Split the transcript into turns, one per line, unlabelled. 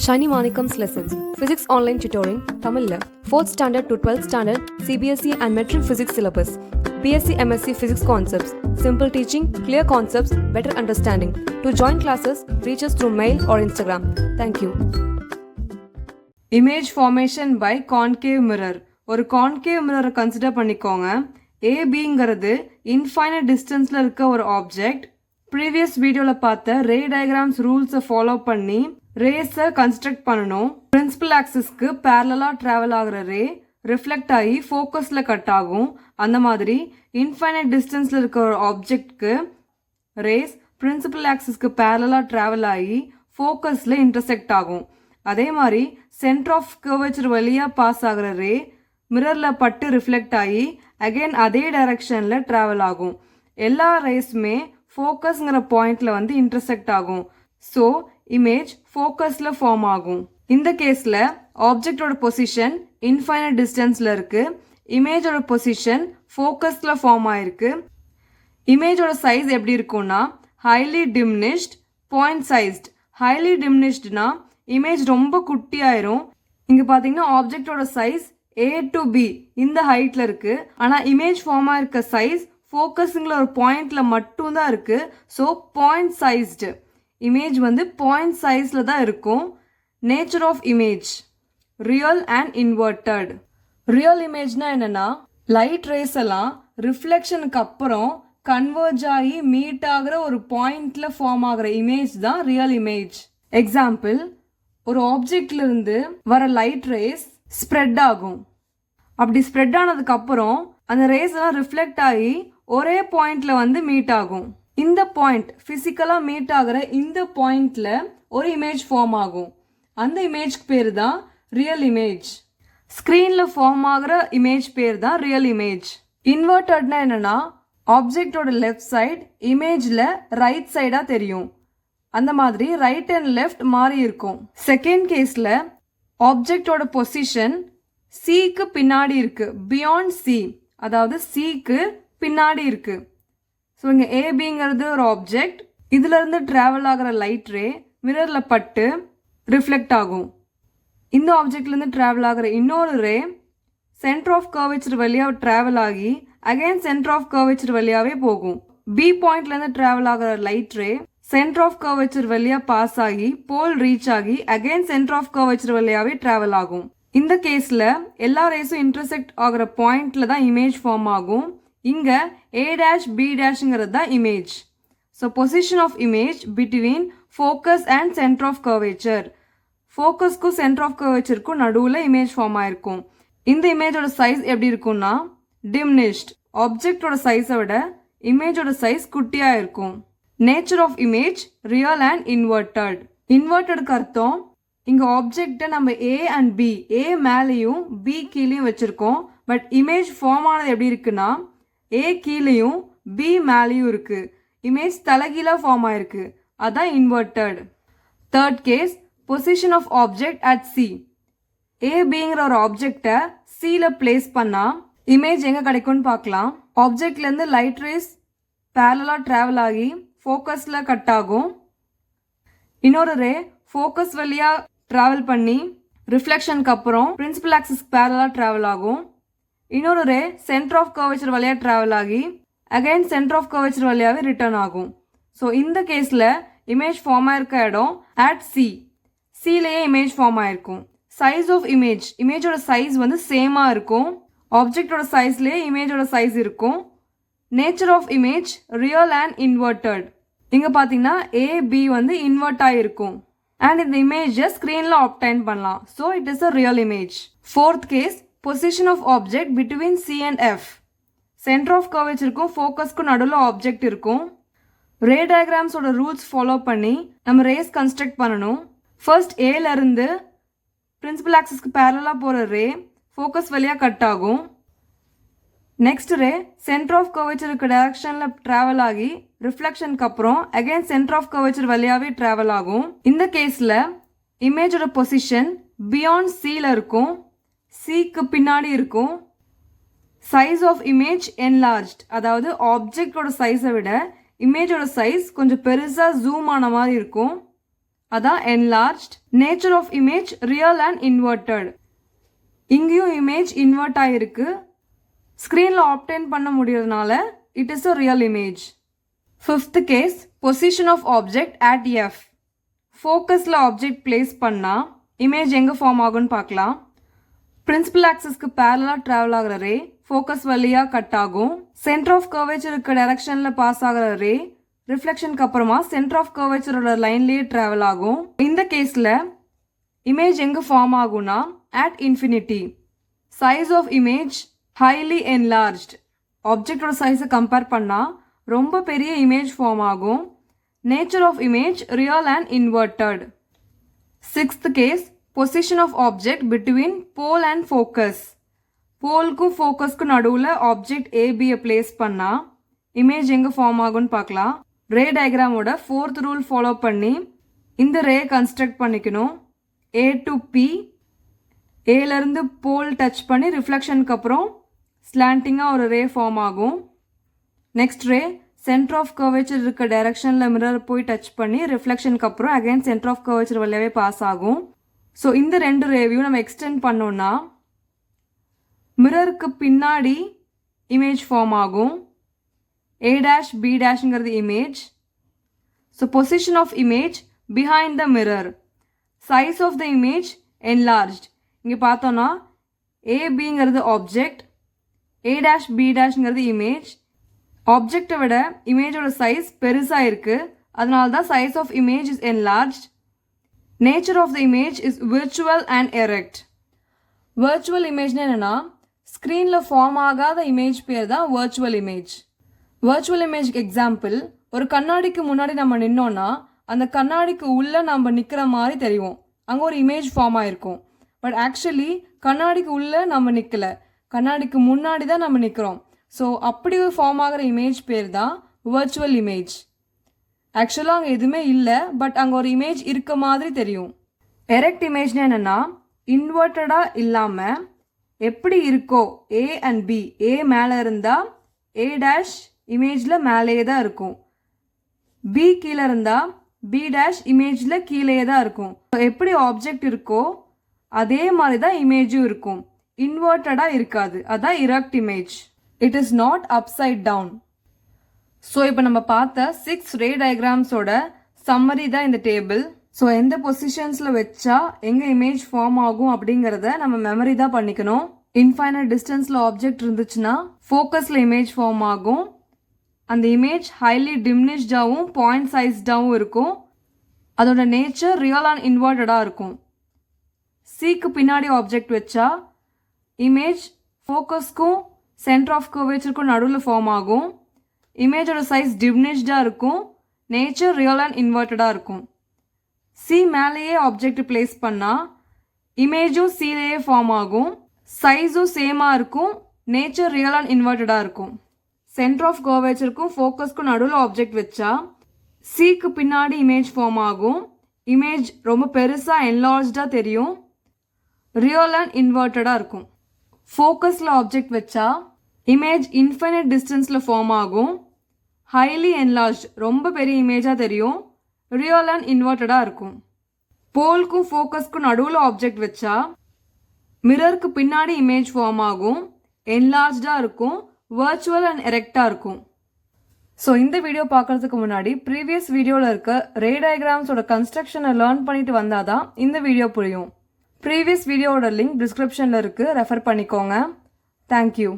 Shiny Manikams Lessons Physics Online Tutoring Tamil 4th Standard to 12th Standard CBSE and Metric Physics Syllabus BSc MSc Physics Concepts Simple teaching, clear concepts, better understanding. To join classes, reach us through mail or Instagram. Thank you.
Image formation by concave mirror. ஒரு concave mirror consider பண்ணிக்கோங்க. ABங்கிறது infinite distanceல இருக்க ஒரு object. Previous videoல பார்த்த ray diagrams rules follow பண்ணி rays construct பண்ணணும். Principal axisக்கு parallel travel ஆகுற ray reflect ஆகி focusல cut ஆகும். அந்த மாதிரி infinite distanceல இருக்க ஒரு objectக்கு rays principal axisக்கு parallel travel ஆகி focusல intersect ஆகும். அதே மாதிரி center of curvature வழியா பாஸ் ஆகுற ரே மிரர்ல பட்டு ரிஃப்ளெக்ட் ஆகி அகைன் அதே டைரக்ஷன்ல டிராவல் ஆகும். எல்லா ரேஸ்மே ஃபோக்கஸ்ங்கிற பாயிண்ட்ல வந்து இன்டர்செக்ட் ஆகும். ஸோ இமேஜ் ஃபோக்கஸ்ல ஃபார்ம் ஆகும். இந்த கேஸ்ல ஆப்ஜெக்டோட பொசிஷன் இன்ஃபைனைட் டிஸ்டன்ஸ்ல இருக்கு. இமேஜோட பொசிஷன் ஃபோக்கஸ்ல ஃபார்ம் ஆயிருக்கு. இமேஜோட சைஸ் எப்படி இருக்கும்னா highly diminished, point sized. Highly டிமினிஷ்ட்னா இமேஜ் ரொம்ப குட்டி ஆயிரும். இங்க பாத்தீங்கன்னா ஆப்ஜெக்டோட சைஸ் A to B இந்த ஹைட்ல இருக்கு. ஆனா இமேஜ் ஃபார்ம் ஆயிருக்க சைஸ் ஃபோக்கஸ்ங்கிற ஒரு பாயிண்ட்ல மட்டும் தான் இருக்கு. ஸோ பாயிண்ட் சைஸ்டு இமேஜ் வந்து பாயிண்ட் சைஸ்ல தான் இருக்கும். Nature of image real and inverted. Real இமேஜ்னா என்னன்னா லைட் ரேஸ் எல்லாம் ரிஃப்ளெக்ஷனுக்கு அப்புறம் கன்வெர்ஜ் ஆகி மீட் ஆகுற ஒரு பாயிண்ட்ல ஃபார்ம் ஆகுற இமேஜ் தான் ரியல் இமேஜ். எக்ஸாம்பிள், ஒரு ஆப்ஜெக்ட்ல இருந்து வர லைட் ரேஸ் ஸ்ப்ரெட் ஆகும். அப்படி ஸ்ப்ரெட் ஆனதுக்கு அப்புறம் அந்த ரேஸ் எல்லாம் ரிஃப்ளெக்ட் ஆகி ஒரே பாயிண்ட்ல வந்து மீட் ஆகும். இந்த பாயிண்ட் பிசிக்கலா மீட் ஆகுற இந்த பாயிண்ட்ல ஒரு இமேஜ் ஃபார்ம் ஆகும். அந்த இமேஜ்க்கு பேர் தான் ரியல் இமேஜ். ஸ்கிரீன்ல ஃபார்ம் ஆகுற இமேஜ் பேர் தான் ரியல் இமேஜ். இன்வெர்டட்னா என்னன்னா ஆப்ஜெக்டோட லெஃப்ட் சைடு இமேஜ்ல ரைட் சைடா தெரியும். அந்த மாதிரி ரைட் அண்ட் லெஃப்ட் மாறி இருக்கும். செகண்ட் கேஸ்ல ஆப்ஜெக்டோட பொசிஷன் சிக்கு பின்னாடி இருக்கு, பியாண்ட் சி, அதாவது சிக்கு பின்னாடி இருக்கு. ஸோ இங்க ஏபிங்கிறது ஒரு ஆப்ஜெக்ட். இதுல இருந்து டிராவல் ஆகிற லைட் ரே மிரர்ல பட்டு ரிஃப்ளெக்ட் ஆகும். இந்த ஆப்ஜெக்ட்ல இருந்து டிராவல் ஆகிற இன்னொரு ரே சென்டர் ஆஃப் கர்வேச்சர் வழியா டிராவல் ஆகி அகைன் சென்டர் ஆஃப் கர்வேச்சர் வழியாவே போகும். பி பாயிண்ட்ல இருந்து டிராவல் ஆகிற light ray centre of curvature வழியா பாஸ் ஆகி போல் ரீச் ஆகி அகைன் சென்டர் ஆஃப் கர்வேச்சர் வழியாவே டிராவல் ஆகும். இந்த கேஸ்ல எல்லா ரேஸும் இன்டர்செக்ட் ஆகிற பாயிண்ட்ல தான் இமேஜ் ஃபார்ம் ஆகும். இங்க A dash B dashங்கிறது தான் இமேஜ். So position of image between focus and centre of curvature. ஃபோக்கஸ்க்கும் சென்டர் ஆஃப் கர்வேச்சருக்கும் நடுவில் இமேஜ் ஃபார்ம் ஆயிருக்கும். இந்த இமேஜோட சைஸ் எப்படி இருக்கும்னா டிமினிஷ்ட். ஆப்ஜெக்டோட சைஸை விட இமேஜோட சைஸ் குட்டியா இருக்கும். Nature of image real and inverted. இன்வெர்டடுக்கு அர்த்தம் இங்க ஆப்ஜெக்டை நம்ம A அண்ட் B, A மேலேயும் B கீழேயும் வச்சிருக்கோம். பட் இமேஜ் ஃபார்ம் ஆனது எப்படி இருக்குன்னா A கீழேயும் B மேலேயும் இருக்கு. இமேஜ் தலைகீழா ஃபார்ம் ஆயிருக்கு. அதான் inverted. Third case, position of object at C. ABங்கிற ஒரு ஆப்ஜெக்டை Cல பிளேஸ் பண்ணா இமேஜ் எங்க கிடைக்கும்னு பார்க்கலாம். ஆப்ஜெக்ட்ல இருந்து லைட் ரேஸ் பேரலா டிராவல் ஆகி ஃபோக்கஸ்ல கட் ஆகும். இன்னொரு ரே ஃபோக்கஸ் வழியா டிராவல் பண்ணி ரிஃப்ளெக்ஷனுக்கு அப்புறம் பிரின்சிபல் ஆக்சிஸ் பேரலா டிராவல் ஆகும். இன்னொரு ரே சென்டர் ஆஃப் கர்வேச்சர் வழியா டிராவல் ஆகி அகைன் சென்டர் ஆஃப் கர்வேச்சர் வழியாவே ரிட்டர்ன் ஆகும். ஸோ இந்த கேஸ்ல இமேஜ் ஃபார்ம் ஆயிருக்க இடம் அட் சி. சிலேயே இமேஜ் ஃபார்ம் ஆயிருக்கும். சைஸ் ஆஃப் இமேஜ், இமேஜோட சைஸ் வந்து சேமா இருக்கும். ஆப்ஜெக்டோட சைஸ்லேயே இமேஜோட சைஸ் இருக்கும். Nature of image real and inverted. இங்க பாத்தீங்கன்னா AB வந்து இன்வெர்ட் ஆயிருக்கும். அண்ட் இந்த இமேஜை ஸ்கிரீன்ல ஆப்டைன் பண்ணலாம். So it is a real image. Fourth case, position of object between C and F. Centre of கர்வேச்சருக்கும் ஃபோக்கஸ்க்கும் நடுவில் ஆப்ஜெக்ட் இருக்கும். ரே டயக்ராம்ஸோட ரூல்ஸ் ஃபாலோ பண்ணி நம்ம ரேஸ் கன்ஸ்ட்ரக்ட் பண்ணணும். ஃபர்ஸ்ட் ஏல இருந்து பிரின்சிபல் ஆக்சிஸ்க்கு பேரலா போற ரே ஃபோக்கஸ் வழியா கட் ஆகும். நெக்ஸ்ட் ரே சென்டர் ஆஃப் கர்வேச்சருக்கு டைரக்ஷன்ல டிராவல் ஆகி ரிஃப்ளெக்ஷனுக்கு அப்புறம் அகைன் சென்டர் ஆஃப் கர்வேச்சர் வழியாவே டிராவல் ஆகும். இந்த கேஸ்ல இமேஜோட பொசிஷன் பியாண்ட் Cல இருக்கும், Cக்கு பின்னாடி இருக்கும். சைஸ் ஆஃப் இமேஜ் என்லார்ஜ்ட், அதாவது ஆப்ஜெக்டோட சைஸை விட இமேஜோட சைஸ் கொஞ்சம் பெருசா ஜூம் ஆன மாதிரி இருக்கும். அதான் enlarged. Nature of image real and inverted. இங்கேயும் இமேஜ் இன்வெர்ட் ஆகிருக்கு. ஸ்க்ரீனில் ஆப்டெயின் பண்ண முடியறதுனால it is a real image. Fifth case position of object at F. ஃபோக்கஸில் ஆப்ஜெக்ட் பிளேஸ் பண்ணால் இமேஜ் எங்கே ஃபார்ம் ஆகும்னு பார்க்கலாம். பிரின்சிபல் ஆக்சஸ்க்கு பேரலாக ட்ராவல் ஆகிற ரே ஃபோக்கஸ் வழியாக கட் ஆகும். சென்டர் ஆஃப் கர்வேச்சர் இருக்க டைரக்ஷனில் பாஸ் ஆகிற ரே ரிஃப்ளெக்ஷனுக்கு அப்புறமா சென்டர் ஆஃப் கர்வேச்சரோட லைன்லேயே ட்ராவல் ஆகும். இந்த கேஸில் இமேஜ் எங்கே ஃபார்ம் ஆகும்னா at infinity. Size of image highly enlarged. ஆப்ஜெக்டோட சைஸை கம்பேர் பண்ணால் ரொம்ப பெரிய இமேஜ் ஃபார்ம் ஆகும். Nature of image real and inverted. Sixth case position of object between pole and focus. போலுக்கும் ஃபோக்கஸ்க்கும் நடுவில் ஆப்ஜெக்ட் ஏபியை பிளேஸ் பண்ணால் இமேஜ் எங்கே ஃபார்ம் ஆகும்னு பார்க்கலாம். ரே டயக்ராமோட 4th ரூல் ஃபாலோ பண்ணி இந்த ரே கன்ஸ்ட்ரக்ட் பண்ணிக்கணும். ஏ டு பி, ஏலேருந்து போல் டச் பண்ணி ரிஃப்ளெக்ஷனுக்கு அப்புறம் ஸ்லாண்டிங்காக ஒரு ரே ஃபார்ம் ஆகும். Next ray centre of curvature இருக்க டைரக்ஷனில் மிரர் போய் டச் பண்ணி ரிஃப்ளெக்ஷனுக்கு அப்புறம் அகைன் சென்டர் ஆஃப் கர்வேச்சர் வழியாகவே பாஸ் ஆகும். ஸோ இந்த 2 ரேவையும் நம்ம எக்ஸ்டெண்ட் பண்ணோன்னா மிரருக்கு பின்னாடி இமேஜ் ஃபார்ம் ஆகும். ஏ டேஷ் பி டேஷ்ங்கிறது image. So position of image behind the mirror. Size of the image enlarged. இங்கே பார்த்தோன்னா ஏபிங்கிறது ஆப்ஜெக்ட், ஏ டேஷ் பி டேஷ்ங்கிறது இமேஜ். ஆப்ஜெக்டை விட இமேஜோட சைஸ் பெருசாக இருக்குது, அதனால தான் size of image is enlarged. Nature of the image is virtual and erect. Virtual இமேஜ்னு என்னென்னா ஸ்க்ரீனில் ஃபார்ம் ஆகாத இமேஜ் பேர் தான் விர்ச்சுவல் இமேஜ். விர்ச்சுவல் இமேஜ்க்கு எக்ஸாம்பிள், ஒரு கண்ணாடிக்கு முன்னாடி நம்ம நின்னோன்னா அந்த கண்ணாடிக்கு உள்ளே நம்ம நிற்கிற மாதிரி தெரியும், அங்கே ஒரு இமேஜ் ஃபார்ம் ஆகிருக்கும். பட் ஆக்சுவலி கண்ணாடிக்கு உள்ளே நம்ம நிற்கலை, கண்ணாடிக்கு முன்னாடி தான் நம்ம நிற்கிறோம். ஸோ அப்படி ஃபார்ம் ஆகிற இமேஜ் பேர் தான் விர்ச்சுவல் இமேஜ். ஆக்சுவலாக அங்கே எதுவுமே இல்லை, பட் அங்கே ஒரு இமேஜ் இருக்க மாதிரி தெரியும். எரெக்ட் இமேஜ்னு என்னென்னா இன்வெர்ட்டடாக இல்லாமல் எப்படி இருக்கோ ஏ அண்ட் பி, ஏ மேலே இருந்தால் ஏ டேஷ் இமேஜில் மேலேயே தான் இருக்கும், பி கீழே இருந்தால் பி டேஷ் இமேஜில் கீழே தான் இருக்கும். எப்படி ஆப்ஜெக்ட் இருக்கோ அதே மாதிரி தான் இமேஜும் இருக்கும், இன்வெர்ட்டடாக இருக்காது. அதான் erect image. It is not upside down. So இப்போ நம்ம பார்த்த 6 ரே டயக்ராம்ஸோட சம்மரி தான் இந்த டேபிள். ஸோ எந்த பொசிஷன்ஸில் வச்சா எங்கே இமேஜ் ஃபார்ம் ஆகும் அப்படிங்கிறத நம்ம மெமரி தான் பண்ணிக்கணும். இன்ஃபைனைட் டிஸ்டன்ஸில் ஆப்ஜெக்ட் இருந்துச்சுன்னா ஃபோக்கஸில் இமேஜ் ஃபார்ம் ஆகும். அந்த இமேஜ் ஹைலி டிமினிஷ்டாகவும் பாயிண்ட் சைஸ்டாகவும் இருக்கும். அதோட நேச்சர் ரியல் அண்ட் இன்வெர்ட்டடாக இருக்கும். சிக்கு பின்னாடி ஆப்ஜெக்ட் வச்சா இமேஜ் ஃபோக்கஸ்க்கும் சென்டர் ஆஃப் கர்வேச்சருக்கும் நடுவில் ஃபார்ம் ஆகும். இமேஜோட சைஸ் டிமினிஷ்டாக இருக்கும், நேச்சர் ரியல் அண்ட் இன்வெர்ட்டடாக இருக்கும். சி மேலேயே ஆப்ஜெக்ட் பிளேஸ் பண்ணால் இமேஜும் சிலேயே ஃபார்ம் ஆகும், சைஸும் சேமாக இருக்கும், நேச்சர் ரியல் அண்ட் இன்வெர்ட்டடாக இருக்கும். சென்டர் ஆஃப் கர்வேச்சருக்கும் ஃபோக்கஸ்க்கும் நடுவில் ஆப்ஜெக்ட் வச்சா சிக்கு பின்னாடி இமேஜ் ஃபார்ம் ஆகும், இமேஜ் ரொம்ப பெருசாக என்லார்ஜ்டாக தெரியும், ரியல் அண்ட் இன்வெர்ட்டடாக இருக்கும். ஃபோக்கஸில் ஆப்ஜெக்ட் வச்சா இமேஜ் இன்ஃபைனைட் டிஸ்டன்ஸில் ஃபார்ம் ஆகும், ஹைலி என்லார்ஜ் ரொம்ப பெரிய இமேஜாக தெரியும், ரியல் அண்ட் இன்வெர்ட்டடாக இருக்கும். போலுக்கும் ஃபோக்கஸ்க்கும் நடுவில் ஆப்ஜெக்ட் வச்சா மிரருக்கு பின்னாடி இமேஜ் ஃபார்ம் ஆகும், என்லார்ஜாக இருக்கும், வர்ச்சுவல் அண்ட் எரெக்டாக இருக்கும். ஸோ இந்த வீடியோ பார்க்குறதுக்கு முன்னாடி ப்ரீவியஸ் வீடியோவில் இருக்க ரே டயக்ராம்ஸோட கன்ஸ்ட்ரக்ஷனை லேர்ன் பண்ணிட்டு வந்தால் தான் இந்த வீடியோ புரியும். ப்ரீவியஸ் வீடியோவோட லிங்க் டிஸ்கிரிப்ஷனில் இருக்குது, ரெஃபர் பண்ணிக்கோங்க. தேங்க்யூ.